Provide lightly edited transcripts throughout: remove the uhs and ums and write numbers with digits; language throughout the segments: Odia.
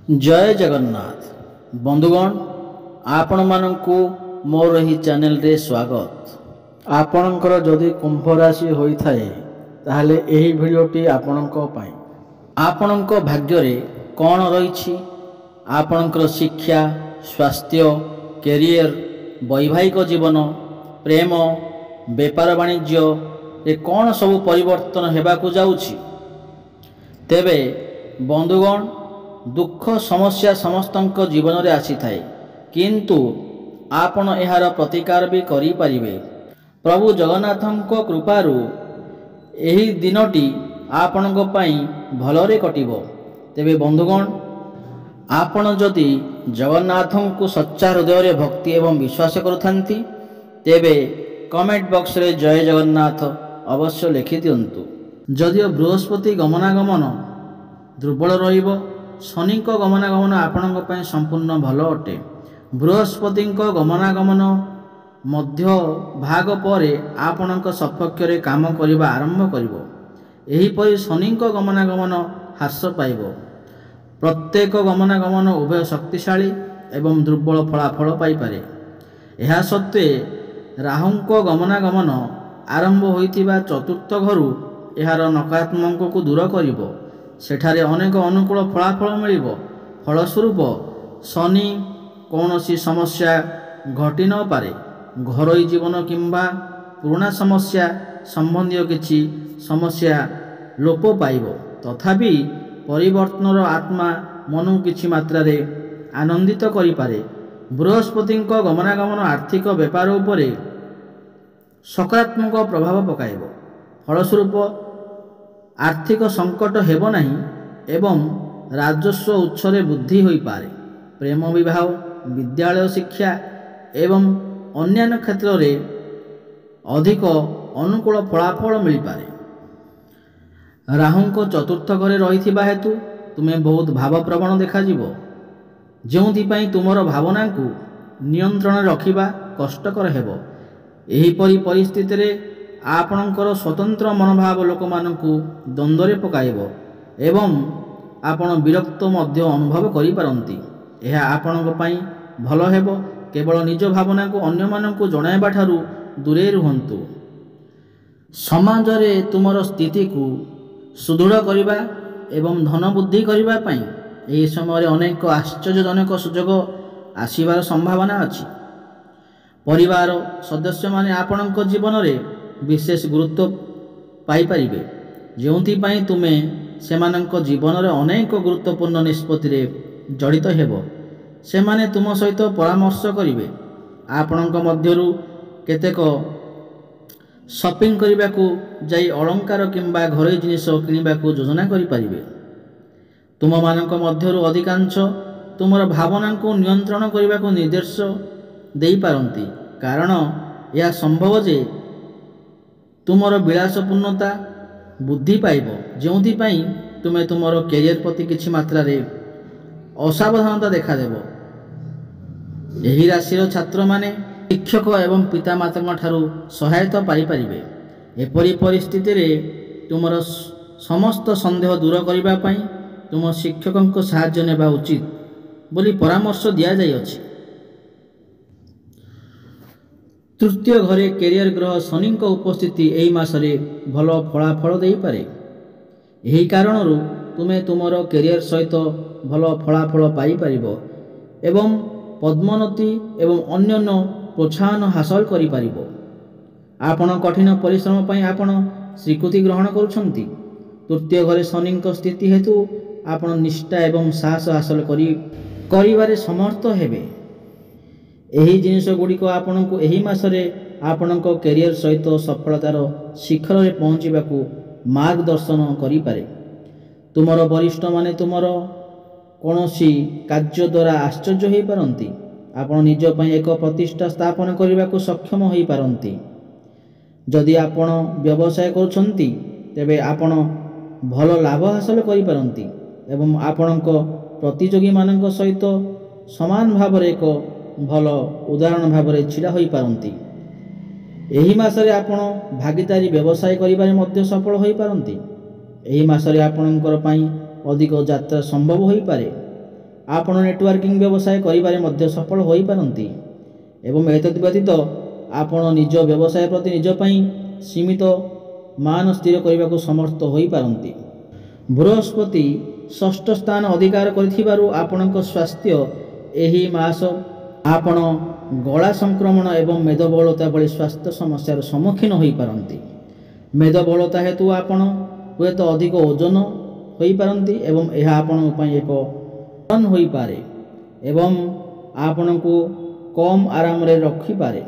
जय जगन्नाथ बंधुगण आपण मानकु मोर ही चैनल रे स्वागत। आपणकर जदि कुंभ राशि होई थाए ताहले एही भिडियोटी आपणको पाई। आपणको भाग्य रे कौन रही आपणकर शिक्षा स्वास्थ्य कैरियर वैवाहिक जीवन प्रेम बेपार वाणिज्य रे कौन सबु परिवर्तन हेबाकु जाउछि। तेबे बंधुगण दुख समस्या समस्तक जीवन में आसी थाए किंतु आपण एहार प्रतिकार भी करि परिबे। प्रभु जगन्नाथଙ୍କ कृपारू एही दिनटी आपणଙ୍କ ପାଇଁ भलरे कटिबो। तेबे बंधुगण आपण जदि जगन्नाथଙ୍କୁ सच्चा हृदय रे भक्ति एवं विश्वास करुथांती तेबे कमेंट बॉक्स रे जय जगन्नाथ अवश्य लिखि दियंतु। जदिओ बृहस्पति गमनागमन दुर्बल रहिबो शनि गमनागमन आपणଙ୍କ ପାଇଁ संपूर्ण भल अटे। बृहस्पति गमनागमन मध्य भाग पर आपणଙ୍କ सपक्ष रे काम करिबा आरंभ करिवो। एहीपरि शनि गमनागमन ह्रास पाइबो। प्रत्येक गमनागमन उभय शक्तिशाली एवं दुर्बल फलाफल पाइपारे। एहा सत्वे राहुଙ୍କ गमनागमन आरंभ होइतिबा चतुर्थ घरु एहार नकारात्मक को दूर करिवो। सेठारे अनेक अनुकूल फलाफल मिलिबो। फलस्वरूप शनि कौनसी समस्या घटी न पारे। घरोई जीवन किंबा पुराना समस्या संबंधी किछि समस्या लोप पाइबो। तथापि परिवर्तनर आत्मा मनु किछि मात्रा रे आनंदित करि पारे। बृहस्पति गमनागमन आर्थिक व्यापार उपरे सकारात्मक प्रभाव पकाइबो। फलस्वरूप आर्थिक संकट हेब नहीं एवं राजस्व उत्सरे वृद्धि होई पारे। प्रेम विवाह विद्यालय शिक्षा एवं अन्यान्य क्षेत्र रे अधिक अनुकूल फलाफल मिल पारे। राहुଙ୍କ चतुर्थ घरे रहिथिबा हेतु तुमे बहुत भावप्रवण देखाजिबो। जोंथिपाई तुमर भावना को नियंत्रण रखिबा कष्टकर हेबो। एहीपरि परिस्थिति रे आपणकर स्वतंत्र मनोभाव लोक मानकु द्वंद्वरे पकाइबो एवं आपण विरक्त मध्य अनुभव करि पारंती। एहा आपणक पई भल हेबो। केवल निज भावना को अन्य मानकु जणाइबा ठारू दूरे रुहंतु। समाज रे तुमर स्थिति को सुदृढ़ करिबा एवं धन बुद्धि करिबा पई एही समय अनेक आश्चर्यजनक सुयोग आसीबार संभावना अछि। परिवार सदस्य माने आपणक जीवन रे विशेष गुरुत्व पाई परिबे। जोंथिपाई तुमे सेमानंक जीवन रे अनेक गुरुत्वपूर्ण निष्पत्ति रे जड़ित हेबो। सेमाने तुम सहित परामर्श करिवे। आपणक मध्यरु केतेक शॉपिंग करिबाकू जाई अलंकार किंबा घरोई जिनिस किनिबाकू योजना करि परिबे। तुम मानक मध्यरु अधिकांश तुमर भावना को नियंत्रण करिबाकू निर्देश देई पारंती। कारण यह संभव जे तुमर विलासपूर्णता बुद्धि पाइब। जोंथिपाई तुमे तुमर कैरियर प्रति किछि मात्रा रे असावधानता देखा देबो। एही राशिर छात्र माने शिक्षक एवं पितामाता ठारू सहायता पाई परिबे। एपरि परिस्थिति रे तुमर समस्त संदेह दूर करिबा पई तुम शिक्षकक सहायता नेबा उचित बोली परामर्श दिया जाय अछि। तृतीय घरे कैरियर ग्रह शनि उपस्थिति एही मासरे भल फलाफल देई पारे। एही कारणरू तुमे तुमर कैरियर सहित भल फलाफल पाई परिबो एवं पद्मोन्नति एवं अन्यान्य प्रोत्साहन हासिल करि परिबो। आपण कठिन परिश्रम पई आपण स्वीकृति ग्रहण करुछंती। तृतीय घरे शनि स्थिति हेतु आपण निष्ठा एवं साहस हासिल करिबारे समर्थ हेबे। एही जिनिस गुड़िक आपण को एही मासरे आपणक कैरियर सहित सफलतार शिखर रे पहुँचवाकू मार्गदर्शन करि पारे। तुमर वरिष्ठ माने तुमर कौनसी कार्य द्वारा आश्चर्य होई पारंती। आपण निज पई एक प्रतिष्ठा स्थापन करिबाकू सक्षम होई पारंती। जदि आपण व्यवसाय करुछंती तेबे आपण भल लाभ हासिल करि पारंती एवं आपणक प्रतियोगी मानक सहित समान भाव एक भल उदाहरण भाव रे छिड़ा होई पारंती। एही मासरे आपण भागीदारी व्यवसाय करिबारे मध्य सफल होई पारंती। एही मासरे आपणकर पई अधिक यात्रा संभव होई पारे। ଆପଣ ନେଟୱାର୍କିଂ ବ୍ୟବସାୟ କରିବାରେ ମଧ୍ୟ ସଫଳ ହୋଇପାରନ୍ତି ଏବଂ ଏତଦ୍ ବ୍ୟତୀତ ଆପଣ ନିଜ ବ୍ୟବସାୟ ପ୍ରତି ନିଜ ପାଇଁ ସୀମିତ ମାନ ସ୍ଥିର କରିବାକୁ ସମର୍ଥ ହୋଇପାରନ୍ତି। ବୃହସ୍ପତି ଷଷ୍ଠ ସ୍ଥାନ ଅଧିକାର କରିଥିବାରୁ ଆପଣଙ୍କ ସ୍ୱାସ୍ଥ୍ୟ ଏହି ମାସ ଆପଣ ଗଳା ସଂକ୍ରମଣ ଏବଂ ମେଦବହୁଳତା ଭଳି ସ୍ୱାସ୍ଥ୍ୟ ସମସ୍ୟାର ସମ୍ମୁଖୀନ ହୋଇପାରନ୍ତି। ମେଦବହୁଳତା ହେତୁ ଆପଣ ହୁଏତ ଅଧିକ ଓଜନ ହୋଇପାରନ୍ତି ଏବଂ ଏହା ଆପଣଙ୍କ ପାଇଁ ଏକ ହୋଇପାରେ ଏବଂ ଆପଣଙ୍କୁ କମ୍ ଆରାମରେ ରଖିପାରେ।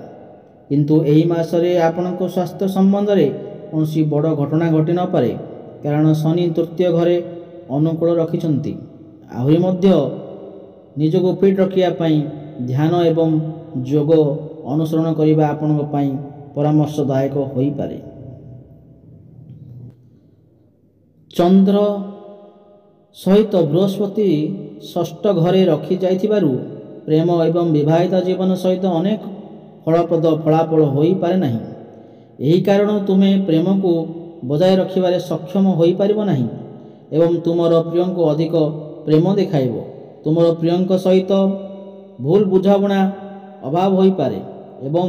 କିନ୍ତୁ ଏହି ମାସରେ ଆପଣଙ୍କ ସ୍ୱାସ୍ଥ୍ୟ ସମ୍ବନ୍ଧରେ କୌଣସି ବଡ଼ ଘଟଣା ଘଟି ନପାରେ କାରଣ ଶନି ତୃତୀୟ ଘରେ ଅନୁକୂଳ ରଖିଛନ୍ତି। ଆହୁରି ମଧ୍ୟ ନିଜକୁ ଫିଟ୍ ରଖିବା ପାଇଁ ଧ୍ୟାନ ଏବଂ ଯୋଗ ଅନୁସରଣ କରିବା ଆପଣଙ୍କ ପାଇଁ ପରାମର୍ଶଦାୟକ ହୋଇପାରେ। ଚନ୍ଦ୍ର ସହିତ ବୃହସ୍ପତି ଷଷ୍ଠ ଘରେ ରଖିଯାଇଥିବାରୁ ପ୍ରେମ ଏବଂ ବିବାହିତ ଜୀବନ ସହିତ ଅନେକ ଫଳପ୍ରଦ ଫଳାଫଳ ହୋଇପାରେ ନାହିଁ। ଏହି କାରଣରୁ ତୁମେ ପ୍ରେମକୁ ବଜାୟ ରଖିବାରେ ସକ୍ଷମ ହୋଇପାରିବ ନାହିଁ ଏବଂ ତୁମର ପ୍ରିୟଙ୍କୁ ଅଧିକ ପ୍ରେମ ଦେଖାଇବ। ତୁମର ପ୍ରିୟଙ୍କ ସହିତ ଭୁଲ ବୁଝାମଣା ଅଭାବ ହୋଇପାରେ ଏବଂ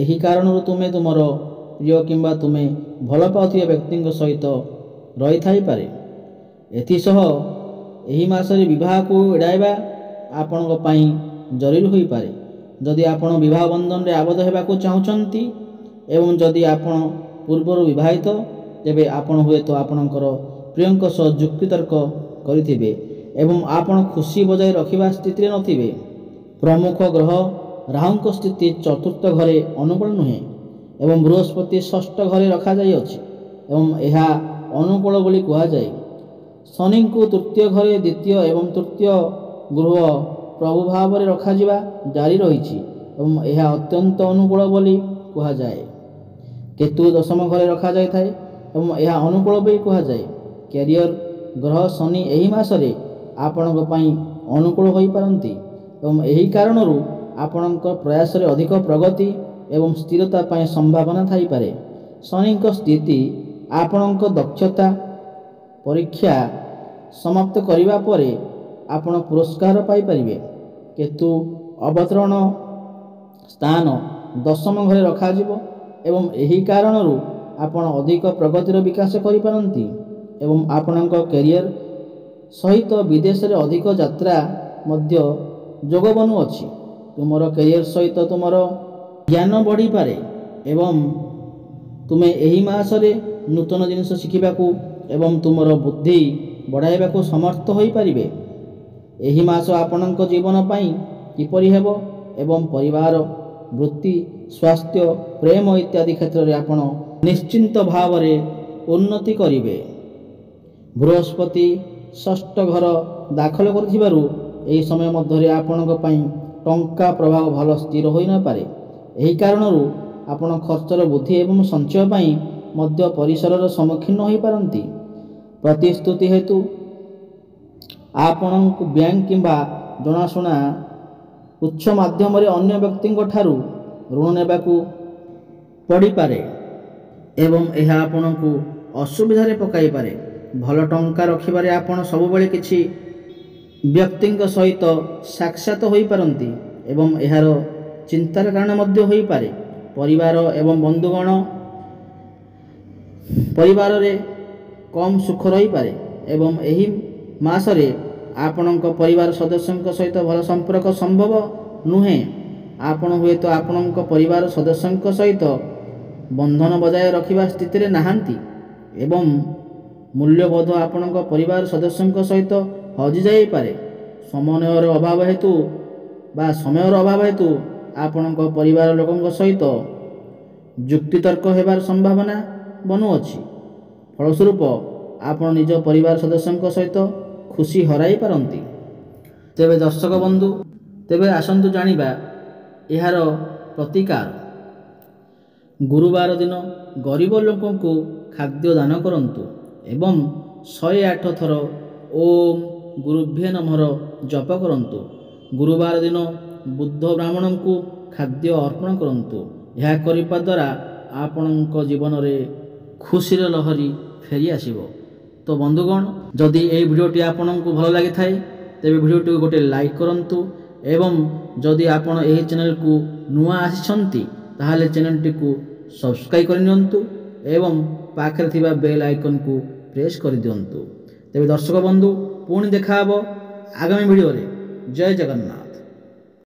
ଏହି କାରଣରୁ ତୁମେ ତୁମର ପ୍ରିୟ କିମ୍ବା ତୁମେ ଭଲ ପାଉଥିବା ବ୍ୟକ୍ତିଙ୍କ ସହିତ ରହିଥାଇପାରେ। ଏଥିସହ ଏହି ମାସରେ ବିବାହକୁ ଏଡ଼ାଇବା ଆପଣଙ୍କ ପାଇଁ ଜରୁରୀ ହୋଇପାରେ। ଯଦି ଆପଣ ବିବାହ ବନ୍ଧନରେ ଆବଦ୍ଧ ହେବାକୁ ଚାହୁଁଛନ୍ତି ଏବଂ ଯଦି ଆପଣ ପୂର୍ବରୁ ବିବାହିତ ତେବେ ଆପଣ ହୁଏତ ଆପଣଙ୍କର ପ୍ରିୟଙ୍କ ସହ ଯୁକ୍ତିତର୍କ କରିଥିବେ ଏବଂ ଆପଣ ଖୁସି ବଜାୟ ରଖିବା ସ୍ଥିତିରେ ନଥିବେ। ପ୍ରମୁଖ ଗ୍ରହ ରାହୁଙ୍କ ସ୍ଥିତି ଚତୁର୍ଥ ଘରେ ଅନୁକୂଳ ନୁହେଁ ଏବଂ ବୃହସ୍ପତି ଷଷ୍ଠ ଘରେ ରଖାଯାଇଅଛି ଏବଂ ଏହା ଅନୁକୂଳ ବୋଲି କୁହାଯାଏ। ଶନିଙ୍କୁ ତୃତୀୟ ଘରେ ଦ୍ୱିତୀୟ ଏବଂ ତୃତୀୟ ଗୃହ ପ୍ରଭୁ ଭାବରେ ରଖାଯିବା ଜାରି ରହିଛି ଏବଂ ଏହା ଅତ୍ୟନ୍ତ ଅନୁକୂଳ ବୋଲି କୁହାଯାଏ। କେତୁ ଦଶମ ଘରେ ରଖାଯାଇଥାଏ ଏବଂ ଏହା ଅନୁକୂଳ ବୋଲି କୁହାଯାଏ। କ୍ୟାରିୟର ଗ୍ରହ ଶନି ଏହି ମାସରେ ଆପଣଙ୍କ ପାଇଁ ଅନୁକୂଳ ହୋଇପାରନ୍ତି ଏବଂ ଏହି କାରଣରୁ ଆପଣଙ୍କ ପ୍ରୟାସରେ ଅଧିକ ପ୍ରଗତି ଏବଂ ସ୍ଥିରତା ପାଇଁ ସମ୍ଭାବନା ଥାଇପାରେ। ଶନିଙ୍କ ସ୍ଥିତି ଆପଣଙ୍କ ଦକ୍ଷତା ପରୀକ୍ଷା ସମାପ୍ତ କରିବା ପରେ ଆପଣ ପୁରସ୍କାର ପାଇପାରିବେ। କେତୁ ଅବତରଣ ସ୍ଥାନ ଦଶମ ଘରେ ରଖାଯିବ ଏବଂ ଏହି କାରଣରୁ ଆପଣ ଅଧିକ ପ୍ରଗତିର ବିକାଶ କରିପାରନ୍ତି ଏବଂ ଆପଣଙ୍କ କ୍ୟାରିୟର ସହିତ ବିଦେଶରେ ଅଧିକ ଯାତ୍ରା ମଧ୍ୟ ଯୋଗ ବନୁଅଛି। ତୁମର କ୍ୟାରିୟର ସହିତ ତୁମର ଜ୍ଞାନ ବଢ଼ିପାରେ ଏବଂ ତୁମେ ଏହି ମାସରେ ନୂତନ ଜିନିଷ ଶିଖିବାକୁ ଏବଂ ତୁମର ବୁଦ୍ଧି ବଢ଼ାଇବାକୁ ସମର୍ଥ ହୋଇପାରିବେ। ଏହି ମାସ ଆପଣଙ୍କ ଜୀବନ ପାଇଁ କିପରି ହେବ ଏବଂ ପରିବାର, ବୃତ୍ତି, ସ୍ୱାସ୍ଥ୍ୟ, ପ୍ରେମ ଇତ୍ୟାଦି କ୍ଷେତ୍ରରେ ଆପଣ ନିଶ୍ଚିନ୍ତ ଭାବରେ ଉନ୍ନତି କରିବେ। ବୃହସ୍ପତି ଷଷ୍ଠ ଘର ଦାଖଲ କରୁଥିବାରୁ ଏହି ସମୟ ମଧ୍ୟରେ ଆପଣଙ୍କ ପାଇଁ ଟଙ୍କା ପ୍ରବାହ ଭଲ ସ୍ଥିର ହୋଇନପାରେ। ଏହି କାରଣରୁ ଆପଣ ଖର୍ଚ୍ଚର ବୃଦ୍ଧି ଏବଂ ସଞ୍ଚୟ ପାଇଁ ମଧ୍ୟ ପରିସରର ସମ୍ମୁଖୀନ ହୋଇପାରନ୍ତି। ପ୍ରତିଶ୍ରୁତି ହେତୁ ଆପଣଙ୍କୁ ବ୍ୟାଙ୍କ କିମ୍ବା ଜଣାଶୁଣା ଉତ୍ସ ମାଧ୍ୟମରେ ଅନ୍ୟ ବ୍ୟକ୍ତିଙ୍କ ଠାରୁ ଋଣ ନେବାକୁ ପଡ଼ିପାରେ ଏବଂ ଏହା ଆପଣଙ୍କୁ ଅସୁବିଧାରେ ପକାଇପାରେ। ଭଲ ଟଙ୍କା ରଖିବାରେ ଆପଣ ସବୁବେଳେ କିଛି ବ୍ୟକ୍ତିଙ୍କ ସହିତ ସାକ୍ଷାତ ହୋଇପାରନ୍ତି ଏବଂ ଏହାର ଚିନ୍ତାର କାରଣ ମଧ୍ୟ ହୋଇପାରେ। ପରିବାର ଏବଂ ବନ୍ଧୁଗଣ ପରିବାରରେ କମ୍ ସୁଖ ରହିପାରେ ଏବଂ ଏହି ମାସରେ ଆପଣଙ୍କ ପରିବାର ସଦସ୍ୟଙ୍କ ସହିତ ଭଲ ସମ୍ପର୍କ ସମ୍ଭବ ନୁହେଁ। ଆପଣ ହୁଏତ ଆପଣଙ୍କ ପରିବାର ସଦସ୍ୟଙ୍କ ସହିତ ବନ୍ଧନ ବଜାୟ ରଖିବା ସ୍ଥିତିରେ ନାହାନ୍ତି ଏବଂ ମୂଲ୍ୟବୋଧ ଆପଣଙ୍କ ପରିବାର ସଦସ୍ୟଙ୍କ ସହିତ ହଜିଯାଇପାରେ। ସମୟର ଅଭାବ ହେତୁ ଆପଣଙ୍କ ପରିବାର ଲୋକଙ୍କ ସହିତ ଯୁକ୍ତିତର୍କ ହେବାର ସମ୍ଭାବନା ବନୁଅଛି। ଫଳସ୍ୱରୂପ ଆପଣ ନିଜ ପରିବାର ସଦସ୍ୟଙ୍କ ସହିତ ଖୁସି ହରାଇ ପାରନ୍ତି। ତେବେ ଦର୍ଶକ ବନ୍ଧୁ, ଆସନ୍ତୁ ଜାଣିବା ଏହାର ପ୍ରତିକାର। ଗୁରୁବାର ଦିନ ଗରିବ ଲୋକଙ୍କୁ ଖାଦ୍ୟ ଦାନ କରନ୍ତୁ ଏବଂ 108 ଥର ଓମ୍ ଗୁରୁଭ୍ୟେ ନମଃ ଜପ କରନ୍ତୁ। ଗୁରୁବାର ଦିନ ବୁଦ୍ଧ ବ୍ରାହ୍ମଣଙ୍କୁ ଖାଦ୍ୟ ଅର୍ପଣ କରନ୍ତୁ। ଏହା କରିବା ଦ୍ୱାରା ଆପଣଙ୍କ ଜୀବନରେ ଖୁସିର ଲହରୀ ଫେରି ଆସିବ। ତ ବନ୍ଧୁଗଣ, ଯଦି ଏହି ଭିଡ଼ିଓଟି ଆପଣଙ୍କୁ ଭଲ ଲାଗିଥାଏ ତେବେ ଭିଡ଼ିଓଟିକୁ ଗୋଟିଏ ଲାଇକ୍ କରନ୍ତୁ ଏବଂ ଯଦି ଆପଣ ଏହି ଚ୍ୟାନେଲକୁ ନୂଆ ଆସିଛନ୍ତି ତାହେଲେ ଚ୍ୟାନେଲଟିକୁ ସବସ୍କ୍ରାଇବ୍ କରିନିଅନ୍ତୁ ଏବଂ ପାଖରେ ଥିବା ବେଲ୍ ଆଇକନ୍କୁ ପ୍ରେସ୍ କରିଦିଅନ୍ତୁ। ତେବେ ଦର୍ଶକ ବନ୍ଧୁ ପୁଣି ଦେଖା ହେବ ଆଗାମୀ ଭିଡ଼ିଓରେ। ଜୟ ଜଗନ୍ନାଥ।